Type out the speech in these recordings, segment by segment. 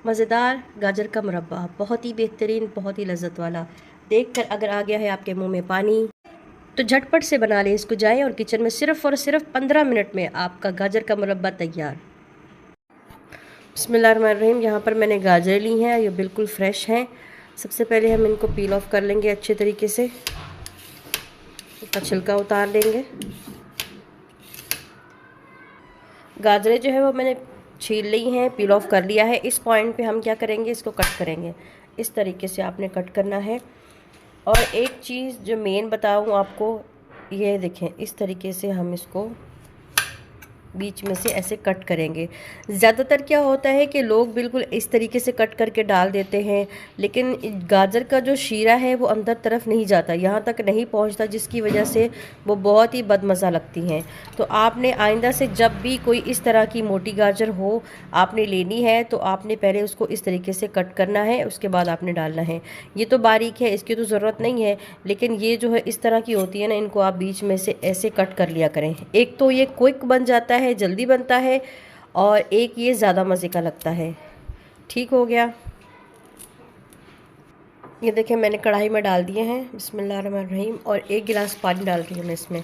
मज़ेदार गाजर का मुरब्बा, बहुत ही बेहतरीन, बहुत ही लज़्ज़त वाला। देखकर अगर आ गया है आपके मुंह में पानी तो झटपट से बना लें इसको, जाएं और किचन में सिर्फ़ और सिर्फ 15 मिनट में आपका गाजर का मुरब्बा तैयार। बिस्मिल्लाहिर्रहमानिर्रहीम। यहाँ पर मैंने गाजर ली हैं, ये बिल्कुल फ्रेश हैं। सबसे पहले हम इनको पील ऑफ कर लेंगे अच्छे तरीके से, इसका छिलका उतार लेंगे। गाजरें जो है वो मैंने छील ली हैं, पील ऑफ कर लिया है। इस पॉइंट पे हम क्या करेंगे, इसको कट करेंगे। इस तरीके से आपने कट करना है। और एक चीज़ जो मेन बताऊँ आपको, ये देखें, इस तरीके से हम इसको बीच में से ऐसे कट करेंगे। ज़्यादातर क्या होता है कि लोग बिल्कुल इस तरीके से कट करके डाल देते हैं, लेकिन गाजर का जो शीरा है वो अंदर तरफ नहीं जाता, यहाँ तक नहीं पहुँचता, जिसकी वजह से वो बहुत ही बदमज़ा लगती हैं। तो आपने आइंदा से जब भी कोई इस तरह की मोटी गाजर हो आपने लेनी है तो आपने पहले उसको इस तरीके से कट करना है, उसके बाद आपने डालना है। ये तो बारीक है, इसकी तो ज़रूरत नहीं है, लेकिन ये जो है इस तरह की होती है ना, इनको आप बीच में से ऐसे कट कर लिया करें। एक तो ये क्विक बन जाता है, जल्दी बनता है, और एक ये ज़्यादा मज़े का लगता है। ठीक हो गया। ये देखें मैंने कढ़ाई में डाल दिए हैं, बिस्मिल्लाहिर्रहमानिर्रहीम, और 1 गिलास पानी डाल रही हूँ मैं इसमें।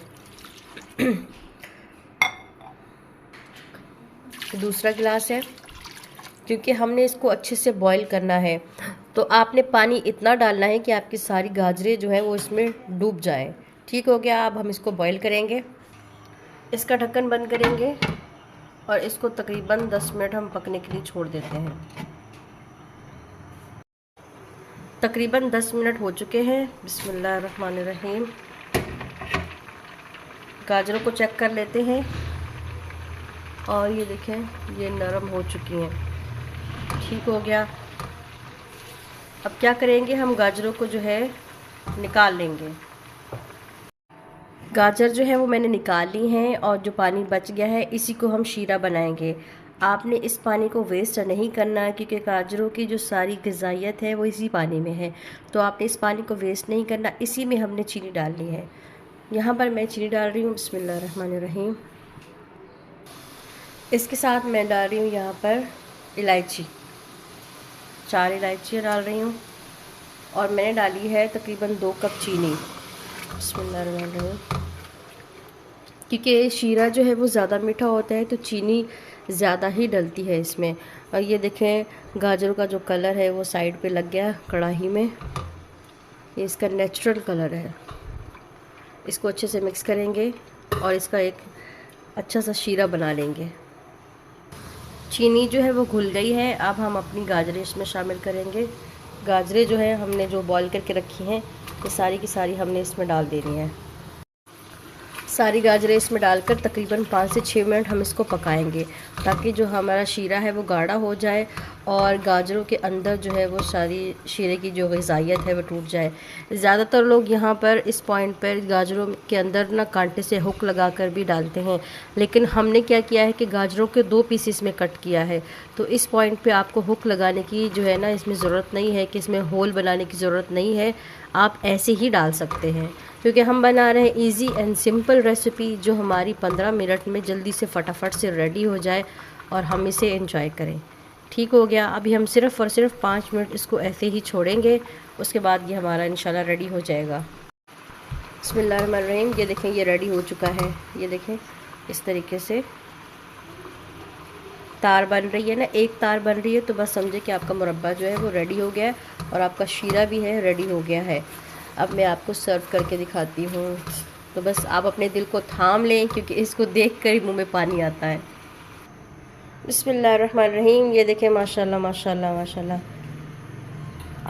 दूसरा गिलास है, क्योंकि हमने इसको अच्छे से बॉईल करना है तो आपने पानी इतना डालना है कि आपकी सारी गाजरें जो हैं वो इसमें डूब जाएं। ठीक हो गया। अब हम इसको बॉईल करेंगे, इसका ढक्कन बंद करेंगे और इसको तकरीबन 10 मिनट हम पकने के लिए छोड़ देते हैं। तकरीबन 10 मिनट हो चुके हैं। बिस्मिल्लाहिर्रहमानिर्रहीम। गाजरों को चेक कर लेते हैं, और ये देखें ये नरम हो चुकी हैं। ठीक हो गया। अब क्या करेंगे, हम गाजरों को जो है निकाल लेंगे। गाजर जो है वो मैंने निकाल ली हैं, और जो पानी बच गया है इसी को हम शीरा बनाएंगे। आपने इस पानी को वेस्ट नहीं करना, क्योंकि गाजरों की जो सारी ग़िज़ाइयत है वो इसी पानी में है, तो आपने इस पानी को वेस्ट नहीं करना। इसी में हमने चीनी डालनी है। यहाँ पर मैं चीनी डाल रही हूँ, बिस्मिल्लाहिर्रहमानिर्रहीम। इसके साथ मैं डाल रही हूँ यहाँ पर इलायची, 4 इलायचियाँ डाल रही हूँ, और मैंने डाली है तकरीबन 2 कप चीनी। बिस्मिल्लाहिर्रहमानिर्रहीम। क्योंकि शीरा जो है वो ज़्यादा मीठा होता है तो चीनी ज़्यादा ही डलती है इसमें। और ये देखें गाजरों का जो कलर है वो साइड पे लग गया कढ़ाई में, ये इसका नेचुरल कलर है। इसको अच्छे से मिक्स करेंगे और इसका एक अच्छा सा शीरा बना लेंगे। चीनी जो है वो घुल गई है, अब हम अपनी गाजरें इसमें शामिल करेंगे। गाजरें जो है हमने जो बॉईल करके रखी हैं ये सारी की सारी हमने इसमें डाल देनी है। सारी गाजरें इसमें डालकर तकरीबन 5 से 6 मिनट हम इसको पकाएंगे, ताकि जो हमारा शीरा है वो गाढ़ा हो जाए और गाजरों के अंदर जो है वो सारी शीरे की जो ग़िज़ाइयत है वो टूट जाए। ज़्यादातर लोग यहाँ पर इस पॉइंट पर गाजरों के अंदर ना कांटे से हुक लगाकर भी डालते हैं, लेकिन हमने क्या किया है कि गाजरों के 2 पीसेस में कट किया है, तो इस पॉइंट पे आपको हुक लगाने की जो है ना इसमें ज़रूरत नहीं है, कि इसमें होल बनाने की ज़रूरत नहीं है। आप ऐसे ही डाल सकते हैं, क्योंकि हम बना रहे हैं इजी एंड सिंपल रेसिपी, जो हमारी 15 मिनट में जल्दी से फटाफट से रेडी हो जाए और हम इसे एंजॉय करें। ठीक हो गया। अभी हम सिर्फ़ और सिर्फ 5 मिनट इसको ऐसे ही छोड़ेंगे, उसके बाद ये हमारा इंशाल्लाह रेडी हो जाएगा। बिस्मिल्लाहिर्रहमानिर्रहीम। ये देखें ये रेडी हो चुका है। ये देखें इस तरीके से तार बन रही है ना, एक तार बन रही है, तो बस समझे कि आपका मुरब्बा जो है वो रेडी हो गया है और आपका शीरा भी है रेडी हो गया है। अब मैं आपको सर्व करके दिखाती हूँ, तो बस आप अपने दिल को थाम लें, क्योंकि इसको देख कर ही मुँह में पानी आता है। बिस्मिल्लाहिर्रहमानिर्रहीम। ये देखें माशाल्लाह माशाल्लाह माशाल्लाह,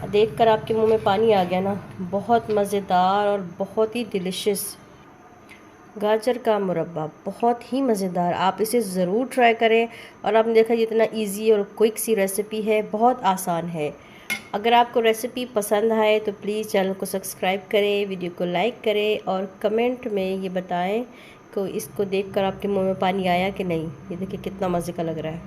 देख कर आपके मुँह में पानी आ गया ना। बहुत मज़ेदार और बहुत ही डिलिशियस गाजर का मुरब्बा, बहुत ही मज़ेदार। आप इसे ज़रूर ट्राई करें। और आपने देखा जितना इजी और क्विक सी रेसिपी है, बहुत आसान है। अगर आपको रेसिपी पसंद आए तो प्लीज़ चैनल को सब्सक्राइब करें, वीडियो को लाइक करें, और कमेंट में ये बताएं कि इसको देखकर आपके मुंह में पानी आया कि नहीं। ये देखिए कितना मज़े का लग रहा है।